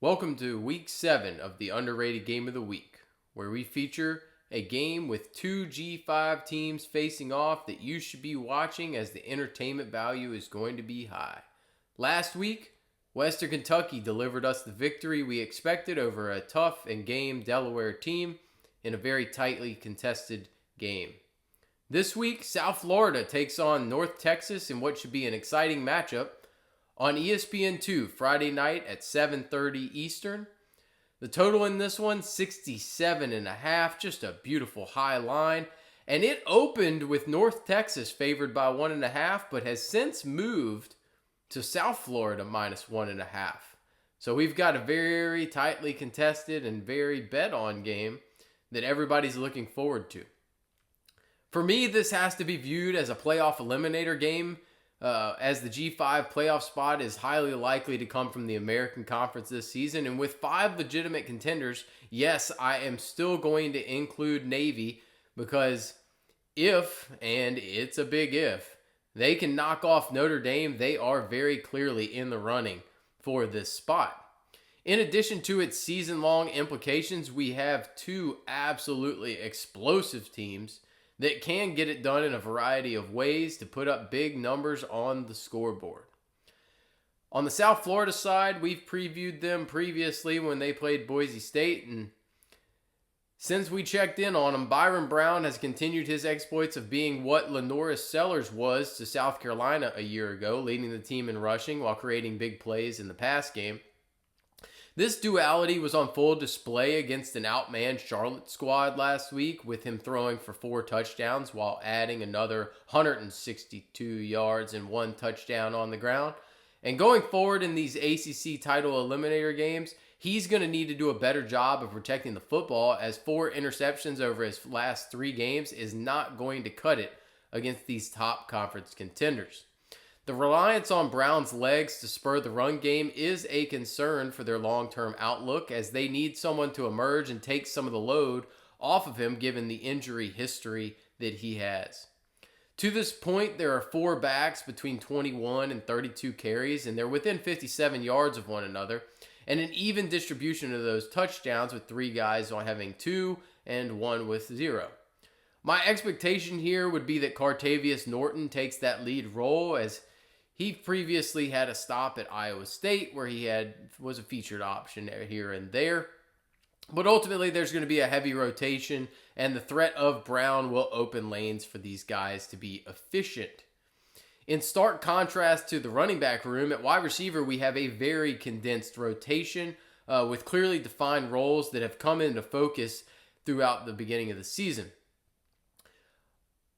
Welcome to Week 7 of the Underrated Game of the Week, where we feature a game with two G5 teams facing off that you should be watching as the entertainment value is going to be high. Last week, Western Kentucky delivered us the victory we expected over a tough and game Delaware team in a very tightly contested game. This week, South Florida takes on North Texas in what should be an exciting matchup on ESPN2 Friday night at 7:30 Eastern. The total in this one, 67.5, just a beautiful high line. And it opened with North Texas favored by 1.5, but has since moved to South Florida minus 1.5. So we've got a very tightly contested and very bet-on game that everybody's looking forward to. For me, this has to be viewed as a playoff eliminator game, as the G5 playoff spot is highly likely to come from the American Conference this season. And with 5 legitimate contenders, yes, I am still going to include Navy, because if, and it's a big if, they can knock off Notre Dame, they are very clearly in the running for this spot. In addition to its season-long implications, we have two absolutely explosive teams that can get it done in a variety of ways to put up big numbers on the scoreboard. On the South Florida side, we've previewed them previously when they played Boise State, and since we checked in on them, Byron Brown has continued his exploits of being what Lenoris Sellers was to South Carolina a year ago, leading the team in rushing while creating big plays in the pass game. This duality was on full display against an outmanned Charlotte squad last week, with him throwing for 4 touchdowns while adding another 162 yards and 1 touchdown on the ground. And going forward in these ACC title eliminator games, he's going to need to do a better job of protecting the football, as 4 interceptions over his last 3 games is not going to cut it against these top conference contenders. The reliance on Brown's legs to spur the run game is a concern for their long-term outlook, as they need someone to emerge and take some of the load off of him given the injury history that he has. To this point, there are 4 backs between 21 and 32 carries, and they're within 57 yards of one another, and an even distribution of those touchdowns, with 3 guys on having 2 and 1 with 0. My expectation here would be that Cartavius Norton takes that lead role, as he previously had a stop at Iowa State where he was a featured option here and there. But ultimately, there's going to be a heavy rotation, and the threat of Brown will open lanes for these guys to be efficient. In stark contrast to the running back room, at wide receiver, we have a very condensed rotation with clearly defined roles that have come into focus throughout the beginning of the season.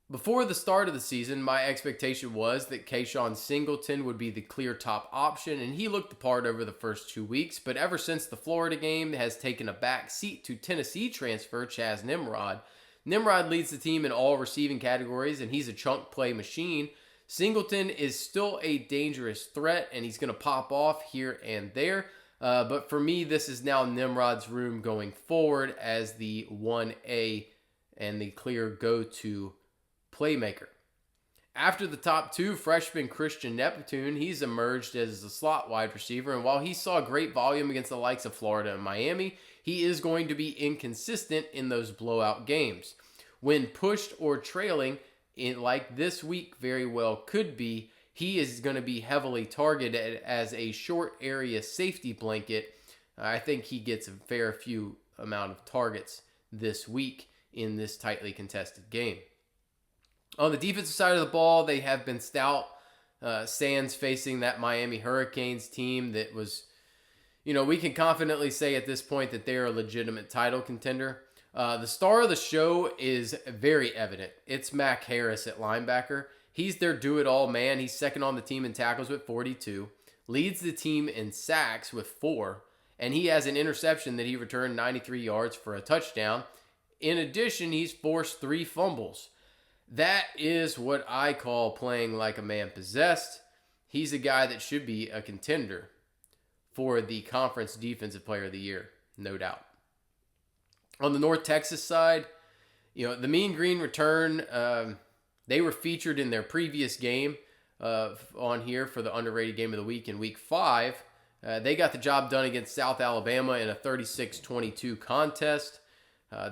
Before the start of the season, my expectation was that Keyshawn Singleton would be the clear top option, and he looked the part over the first 2 weeks. But ever since the Florida game has taken a back seat to Tennessee transfer Chaz Nimrod. Nimrod leads the team in all receiving categories, and he's a chunk play machine. Singleton is still a dangerous threat, and he's going to pop off here and there. But for me, this is now Nimrod's room going forward as the 1A and the clear go-to playmaker. After the top 2, freshman Christian Neptune, he's emerged as a slot wide receiver, and while he saw great volume against the likes of Florida and Miami, he is going to be inconsistent in those blowout games. When pushed or trailing, like this week very well could be, he is going to be heavily targeted as a short area safety blanket. I think he gets a fair few amount of targets this week in this tightly contested game. On the defensive side of the ball, they have been stout. Sands facing that Miami Hurricanes team that was, we can confidently say at this point that they're a legitimate title contender. The star of the show is very evident. It's Mac Harris at linebacker. He's their do-it-all man. He's second on the team in tackles with 42, leads the team in sacks with 4, and he has an interception that he returned 93 yards for a touchdown. In addition, he's forced 3 fumbles. That is what I call playing like a man possessed. He's a guy that should be a contender for the Conference Defensive Player of the Year, no doubt. On the North Texas side, the Mean Green return, they were featured in their previous game on here for the Underrated Game of the Week in Week 5. They got the job done against South Alabama in a 36-22 contest.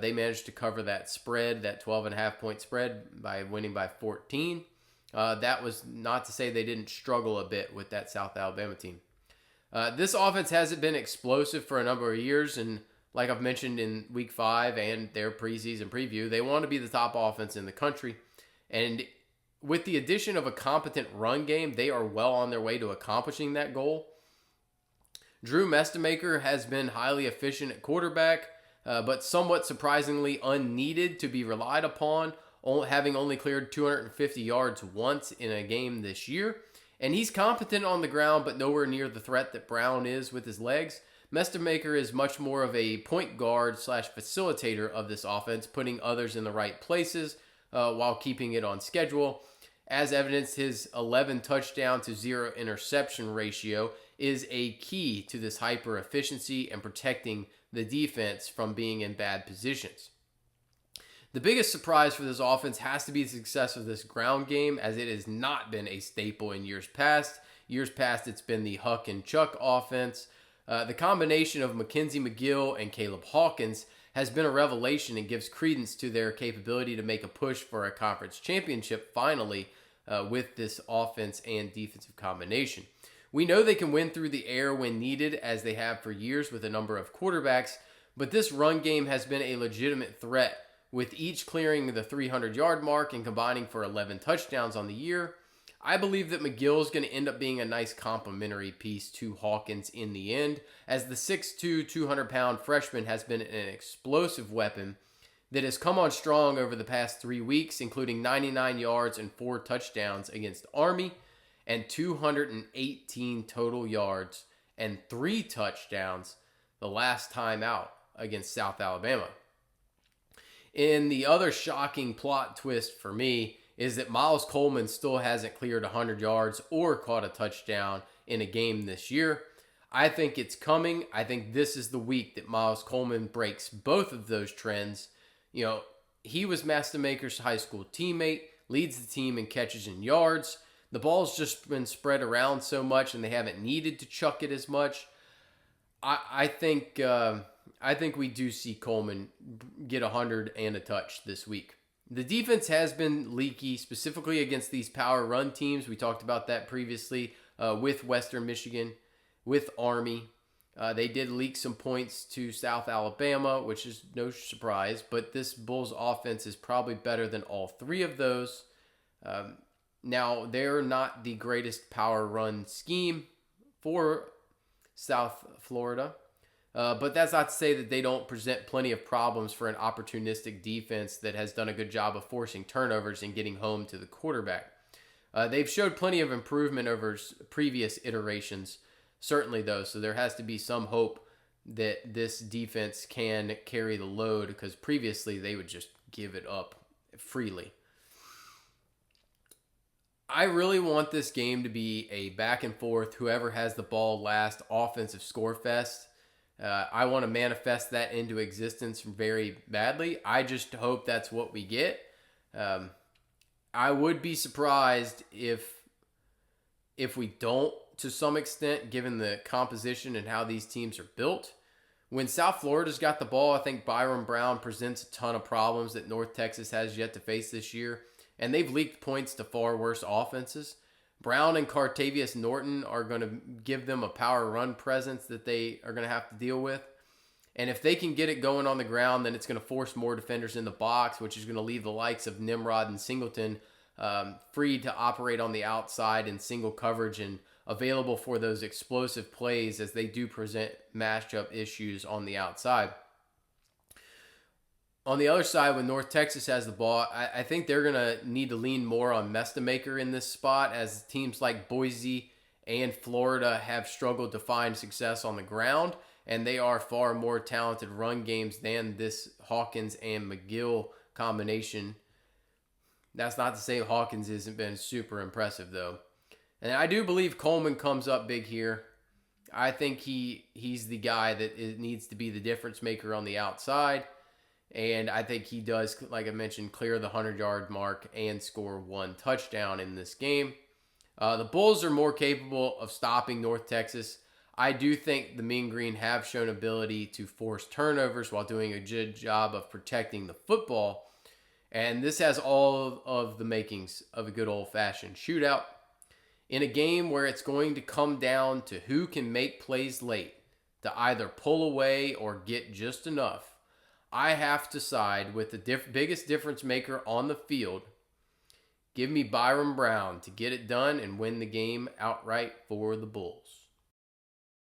They managed to cover that spread, that 12.5-point spread, by winning by 14. That was not to say they didn't struggle a bit with that South Alabama team. This offense hasn't been explosive for a number of years, and like I've mentioned in Week 5 and their preseason preview, they want to be the top offense in the country. And with the addition of a competent run game, they are well on their way to accomplishing that goal. Drew Mestemaker has been highly efficient at quarterback, but somewhat surprisingly unneeded to be relied upon, having only cleared 250 yards once in a game this year. And he's competent on the ground, but nowhere near the threat that Brown is with his legs. Mestemaker is much more of a point guard / facilitator of this offense, putting others in the right places while keeping it on schedule. As evidenced, his 11 touchdown to 0 interception ratio is a key to this hyper efficiency and protecting the defense from being in bad positions. The biggest surprise for this offense has to be the success of this ground game, as it has not been a staple in years past. Years past, it's been the Huck and Chuck offense. The combination of Mackenzie McGill and Caleb Hawkins has been a revelation and gives credence to their capability to make a push for a conference championship finally with this offense and defensive combination. We know they can win through the air when needed, as they have for years with a number of quarterbacks, but this run game has been a legitimate threat, with each clearing the 300-yard mark and combining for 11 touchdowns on the year. I believe that McGill is going to end up being a nice complementary piece to Hawkins in the end, as the 6'2", 200-pound freshman has been an explosive weapon that has come on strong over the past 3 weeks, including 99 yards and 4 touchdowns against Army, and 218 total yards and 3 touchdowns the last time out against South Alabama. And the other shocking plot twist for me is that Miles Coleman still hasn't cleared 100 yards or caught a touchdown in a game this year. I think it's coming. I think this is the week that Miles Coleman breaks both of those trends. You know, he was Mestemaker's high school teammate, leads the team in catches and yards. The ball's just been spread around so much, and they haven't needed to chuck it as much. I think we do see Coleman get 100 and a touch this week. The defense has been leaky, specifically against these power run teams. We talked about that previously with Western Michigan, with Army. They did leak some points to South Alabama, which is no surprise, but this Bulls offense is probably better than all 3 of those. Now, they're not the greatest power run scheme for South Florida. But that's not to say that they don't present plenty of problems for an opportunistic defense that has done a good job of forcing turnovers and getting home to the quarterback. They've showed plenty of improvement over previous iterations, certainly though, so there has to be some hope that this defense can carry the load, because previously they would just give it up freely. I really want this game to be a back and forth, whoever has the ball last offensive score fest. I want to manifest that into existence very badly. I just hope that's what we get. I would be surprised if we don't, to some extent, given the composition and how these teams are built. When South Florida's got the ball, I think Byron Brown presents a ton of problems that North Texas has yet to face this year, and they've leaked points to far worse offenses. Brown and Cartavius Norton are going to give them a power run presence that they are going to have to deal with. And if they can get it going on the ground, then it's going to force more defenders in the box, which is going to leave the likes of Nimrod and Singleton free to operate on the outside in single coverage and available for those explosive plays as they do present matchup issues on the outside. On the other side, when North Texas has the ball, I think they're going to need to lean more on Mestemaker in this spot, as teams like Boise and Florida have struggled to find success on the ground, and they are far more talented run games than this Hawkins and McGill combination. That's not to say Hawkins hasn't been super impressive, though. And I do believe Coleman comes up big here. I think he's the guy that needs to be the difference maker on the outside. And I think he does, like I mentioned, clear the 100-yard mark and score 1 touchdown in this game. The Bulls are more capable of stopping North Texas. I do think the Mean Green have shown ability to force turnovers while doing a good job of protecting the football. And this has all of the makings of a good old-fashioned shootout. In a game where it's going to come down to who can make plays late to either pull away or get just enough, I have to side with the biggest difference maker on the field. Give me Byron Brown to get it done and win the game outright for the Bulls.